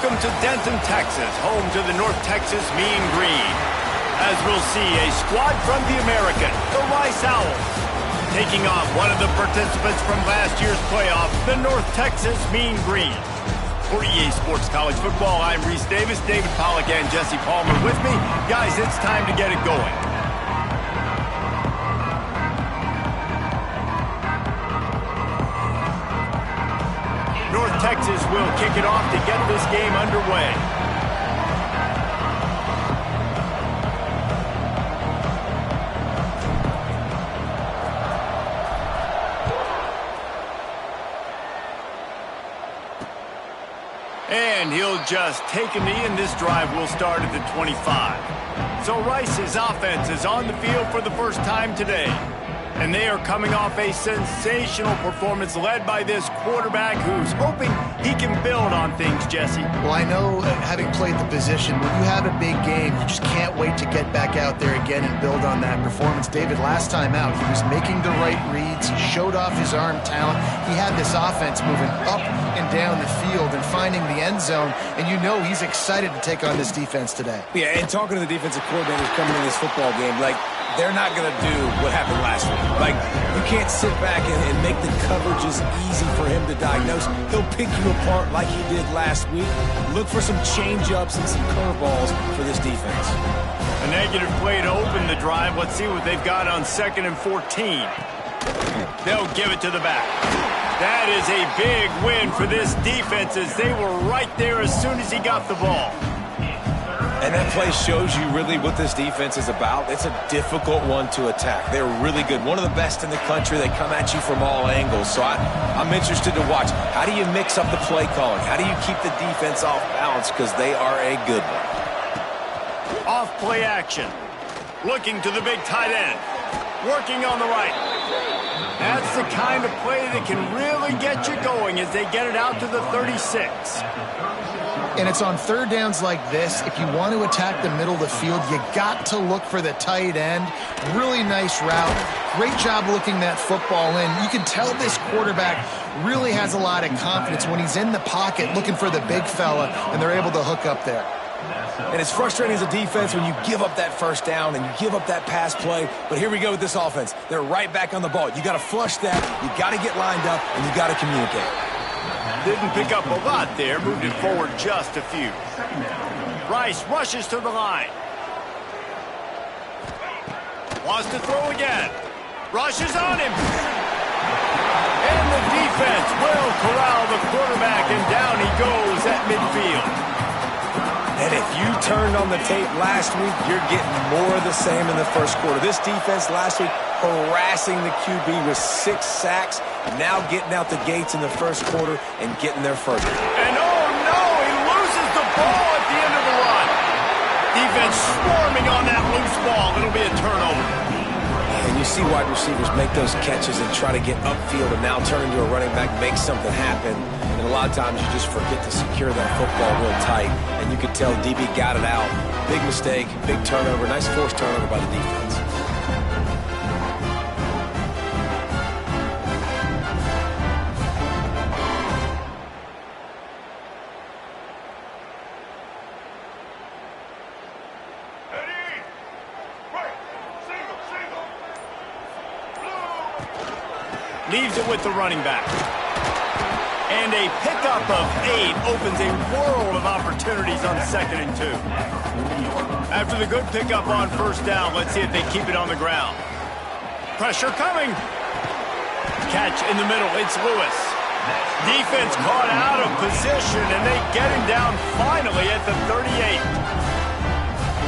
Welcome to Denton, Texas, home to the North Texas Mean Green. As we'll see a squad from the American, the Rice Owls, taking on one of the participants from last year's playoff, the North Texas Mean Green. For EA Sports College Football, I'm Reese Davis, David Pollack, and Jesse Palmer with me. Guys, it's time to get it going. North Texas will kick it off to get this game underway. And he'll just take a knee, and this drive will start at the 25. So Rice's offense is on the field for the first time today. And they are coming off a sensational performance led by this quarterback who's hoping he can build on things, Jesse. Well, I know, having played the position, when you have a big game, you just can't wait to get back out there again and build on that performance. David, last time out, he was making the right reads. He showed off his arm talent. He had this offense moving up and down the field and finding the end zone. And you know he's excited to take on this defense today. Yeah, and talking to the defensive coordinators coming in this football game, like, they're not going to do what happened last week. Like, you can't sit back and make the coverages easy for him to diagnose. He'll pick you apart like he did last week. Look for some change-ups and some curveballs for this defense. A negative play to open the drive. Let's see what they've got on 2nd and 14. They'll give it to the back. That is a big win for this defense as they were right there as soon as he got the ball. And that play shows you really what this defense is about. It's a difficult one to attack. They're really good. One of the best in the country. They come at you from all angles. So I'm interested to watch. How do you mix up the play calling? How do you keep the defense off balance? Because they are a good one. Off play action. Looking to the big tight end. Working on the right. That's the kind of play that can really get you going as they get it out to the 36. And it's on third downs like this. If you want to attack the middle of the field, you got to look for the tight end. Really nice route. Great job looking that football in. You can tell this quarterback really has a lot of confidence when he's in the pocket looking for the big fella, and they're able to hook up there. And it's frustrating as a defense when you give up that first down and you give up that pass play. But here we go with this offense. They're right back on the ball. You got to flush that. You got to get lined up, and you got to communicate. Didn't pick up a lot there, moved it forward just a few. Rice rushes to the line. Wants to throw again. Rushes on him. And the defense will corral the quarterback, and down he goes at midfield. And if you turned on the tape last week, you're getting more of the same in the first quarter. This defense last week harassing the QB with 6 sacks, now getting out the gates in the first quarter and getting their first. And oh no, he loses the ball at the end of the run. Defense swarming on that loose ball. It'll be a turnover. And you see wide receivers make those catches and try to get upfield and now turn into a running back, make something happen. And a lot of times you just forget to secure that football real tight. And you could tell DB got it out. Big mistake, big turnover, nice forced turnover by the defense. Leaves it with the running back. And a pickup of 8 opens a world of opportunities on 2nd and 2. After the good pickup on first down, let's see if they keep it on the ground. Pressure coming. Catch in the middle. It's Lewis. Defense caught out of position, and they get him down finally at the 38.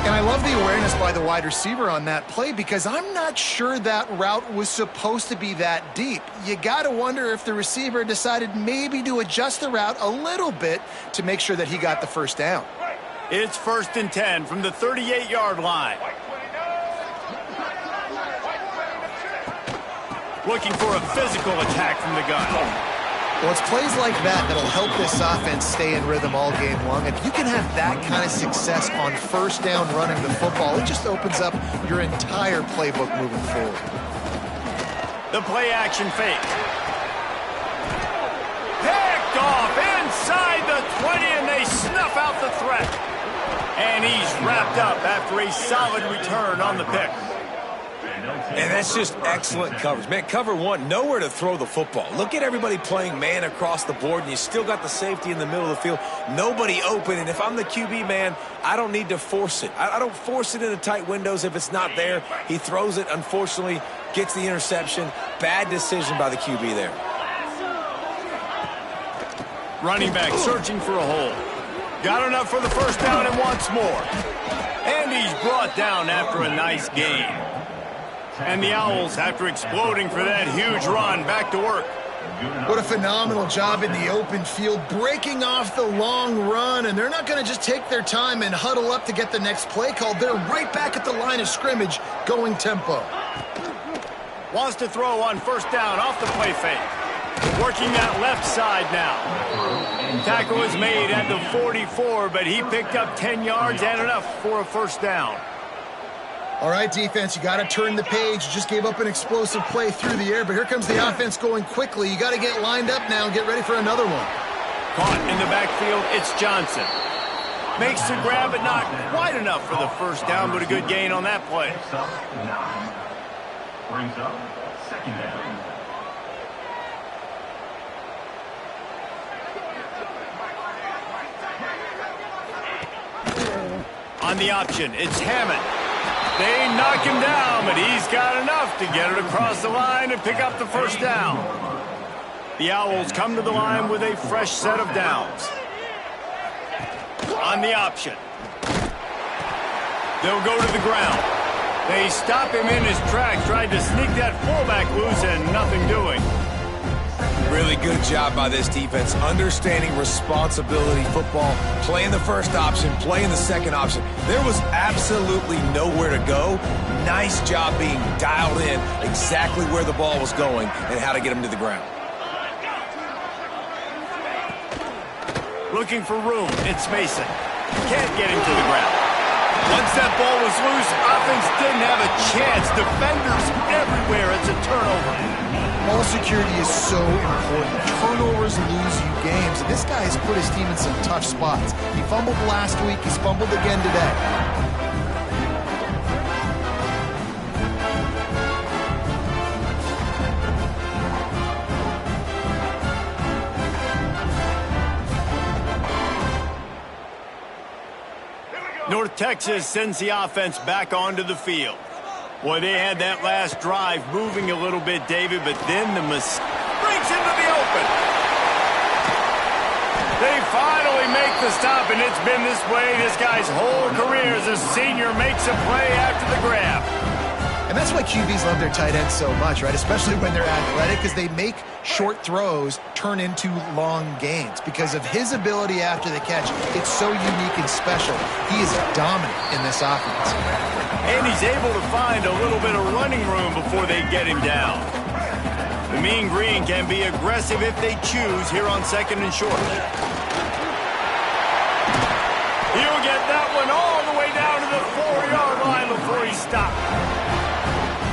And I love the awareness by the wide receiver on that play because I'm not sure that route was supposed to be that deep. You got to wonder if the receiver decided maybe to adjust the route a little bit to make sure that he got the first down. It's 1st and 10 from the 38-yard line. Looking for a physical attack from the gun. Well, it's plays like that that'll help this offense stay in rhythm all game long. If you can have that kind of success on first down running the football, it just opens up your entire playbook moving forward. The play action fake. Picked off inside the 20, and they snuff picked up after a solid return on the pick. And that's just excellent coverage. Man, cover one, nowhere to throw the football. Look at everybody playing man across the board, and you still got the safety in the middle of the field. Nobody open, and if I'm the QB, man, I don't need to force it. I don't force it into tight windows if it's not there. He throws it, unfortunately, gets the interception. Bad decision by the QB there. Running back searching for a hole. Got enough for the first down and wants more. And he's brought down after a nice gain. And the Owls, after exploding for that huge run, back to work. What a phenomenal job in the open field, breaking off the long run, and they're not going to just take their time and huddle up to get the next play called. They're right back at the line of scrimmage, going tempo. Wants to throw on first down off the play fake. Working that left side now. Tackle is made at the 44, but he picked up 10 yards and enough for a first down. All right, defense, you got to turn the page. You just gave up an explosive play through the air, but here comes the offense going quickly. You got to get lined up now and get ready for another one. Caught in the backfield, it's Johnson. Makes the grab, but not quite enough for the first down, but a good gain on that play. Brings up second down. On the option, it's Hammond. They knock him down, but he's got enough to get it across the line and pick up the first down. The Owls come to the line with a fresh set of downs. On the option. They'll go to the ground. They stop him in his tracks, tried to sneak that fullback loose and nothing doing. Really good job by this defense, understanding responsibility football, playing the first option, playing the second option. There was absolutely nowhere to go. Nice job being dialed in exactly where the ball was going and how to get him to the ground. Looking for room, it's Mason. Can't get him to the ground. Once that ball was loose, offense didn't have a chance. Defenders everywhere, it's a turnover. Ball security is so important. Turnovers lose you games, and this guy has put his team in some tough spots. He fumbled last week. He's fumbled again today. North Texas sends the offense back onto the field. Boy, they had that last drive moving a little bit, David, but then the brings into the open. They finally make the stop, and it's been this way this guy's whole career as a senior makes a play after the grab. And that's why QBs love their tight ends so much, right? Especially when they're athletic, because they make short throws turn into long gains. Because of his ability after the catch, it's so unique and special. He is dominant in this offense. And he's able to find a little bit of running room before they get him down. The Mean Green can be aggressive if they choose here on second and short. He'll get that one all the way down to the 4-yard line before he stopped.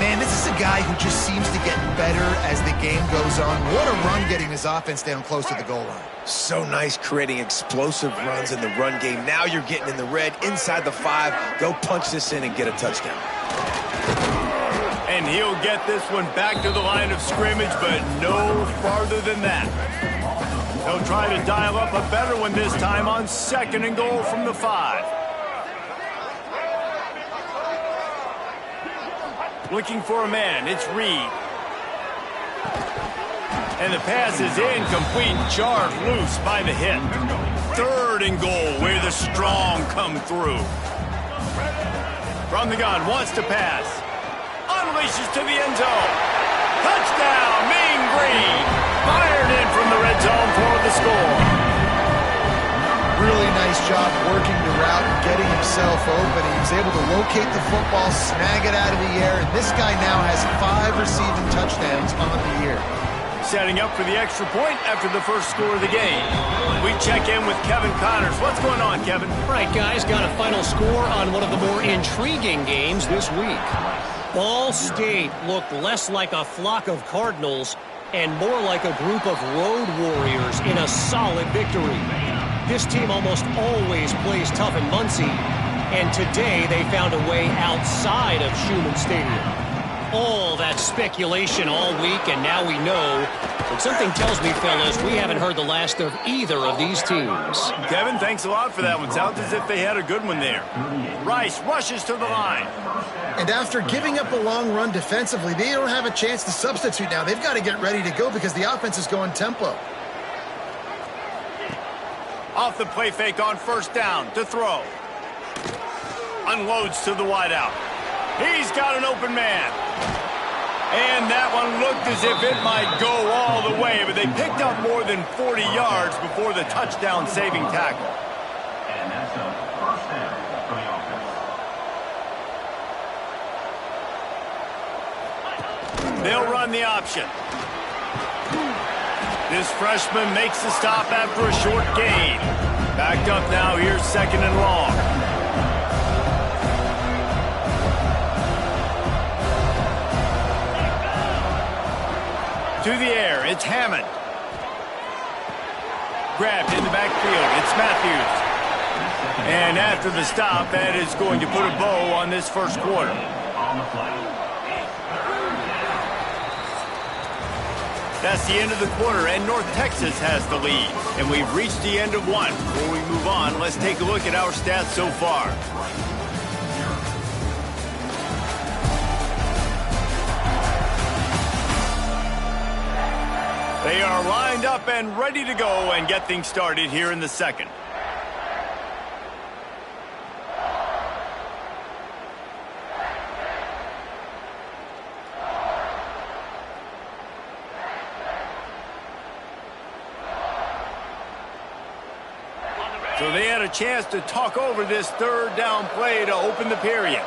Man, this is a guy who just seems to get better as the game goes on. What a run getting his offense down close to the goal line. So nice creating explosive runs in the run game. Now you're getting in the red, inside the 5. Go punch this in and get a touchdown. And he'll get this one back to the line of scrimmage, but no farther than that. They'll try to dial up a better one this time on second and goal from the 5. Looking for a man, it's Reed. And the pass is incomplete, jarred loose by the hit. Third and goal, where the strong come through. From the gun, wants to pass. Unleashes to the end zone. Touchdown, Mean Green. Fired in from the red zone for the score. Really nice job working the route and getting himself open. He was able to locate the football, snag it out of the air, and this guy now has 5 receiving touchdowns on the year. Setting up for the extra point after the first score of the game. We check in with Kevin Connors. What's going on, Kevin? All right, guys, got a final score on one of the more intriguing games this week. Ball State looked less like a flock of Cardinals and more like a group of road warriors in a solid victory. This team almost always plays tough in Muncie, and today they found a way outside of Schumann Stadium. All that speculation all week, and now we know. But something tells me, fellas, we haven't heard the last of either of these teams. Kevin, thanks a lot for that one. Sounds as if they had a good one there. Rice rushes to the line. And after giving up a long run defensively, they don't have a chance to substitute now. They've got to get ready to go because the offense is going tempo. Off the play fake on first down to throw. Unloads to the wideout. He's got an open man. And that one looked as if it might go all the way, but they picked up more than 40 yards before the touchdown-saving tackle. And that's a first down for the offense. They'll run the option. This freshman makes the stop after a short gain. Backed up now, here's second and long. To the air, it's Hammond. Grabbed in the backfield, it's Matthews. And after the stop, that is going to put a bow on this first quarter. On the play. That's the end of the quarter, and North Texas has the lead. And we've reached the end of one. Before we move on, let's take a look at our stats so far. They are lined up and ready to go and get things started here in the second. So they had a chance to talk over this third down play to open the period.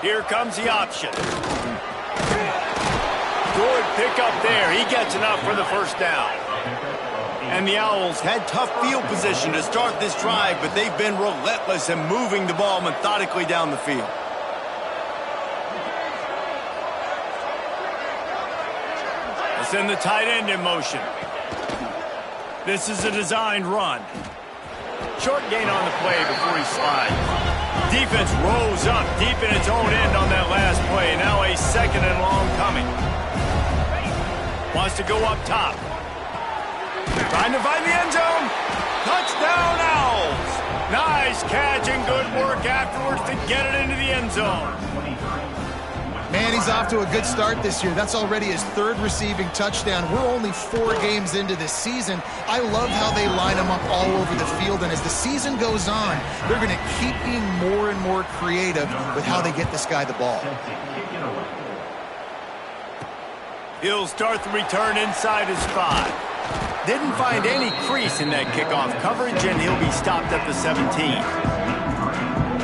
Here comes the option. Good pickup there. He gets enough for the first down. And the Owls had tough field position to start this drive, but they've been relentless in moving the ball methodically down the field. Let's send the tight end in motion. This is a designed run. Short gain on the play before he slides. Defense rose up deep in its own end on that last play. Now a second and long coming. Wants to go up top. Trying to find the end zone. Touchdown, Owls. Nice catch and good work afterwards to get it into the end zone. Man, he's off to a good start this year. That's already his third receiving touchdown. We're only 4 games into this season. I love how they line him up all over the field, and as the season goes on, they're going to keep being more and more creative with how they get this guy the ball. He'll start the return inside his 5. Didn't find any crease in that kickoff coverage, and he'll be stopped at the 17.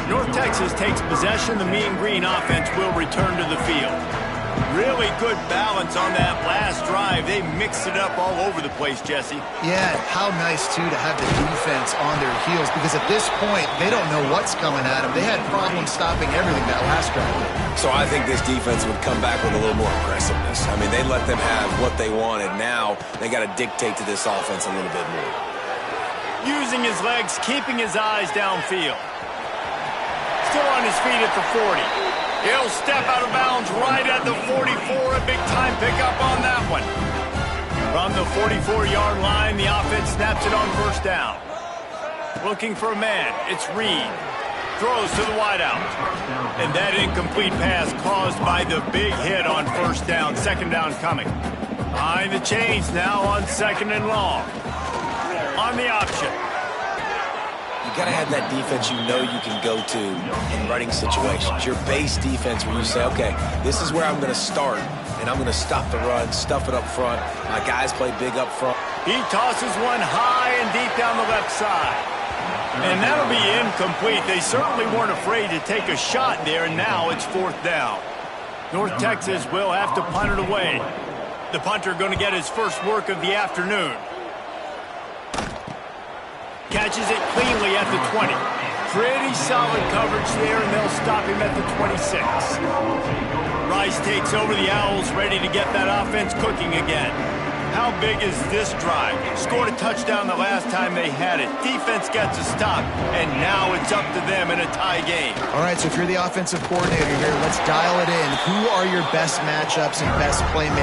North Texas takes possession. The Mean Green offense will return to the field. Really good balance on that last drive. They mixed it up all over the place, Jesse. Yeah, how nice, too, to have the defense on their heels, because at this point, they don't know what's coming at them. They had problems stopping everything that last drive. So I think this defense would come back with a little more aggressiveness. I mean, they let them have what they wanted. Now they got to dictate to this offense a little bit more. Using his legs, keeping his eyes downfield. Still on his feet at the 40. He'll step out of bounds right at the 44. A big-time pickup on that one. From the 44-yard line, the offense snaps it on first down. Looking for a man. It's Reed. Throws to the wideout. And that incomplete pass caused by the big hit on first down. Second down coming. Behind the chains now on second and long. On the option. You got to have that defense you know you can go to in running situations. Your base defense where you say, okay, this is where I'm going to start, and I'm going to stop the run, stuff it up front. My guys play big up front. He tosses one high and deep down the left side. And that'll be incomplete. They certainly weren't afraid to take a shot there, and now it's fourth down. North Texas will have to punt it away. The punter going to get his first work of the afternoon. Catches it cleanly at the 20. Pretty solid coverage there, and they'll stop him at the 26. Rice takes over. The Owls ready to get that offense cooking again. How big is this drive? Scored a touchdown the last time they had it. Defense gets a stop, and now it's up to them in a tie game. All right, so if you're the offensive coordinator here, let's dial it in. Who are your best matchups and best playmakers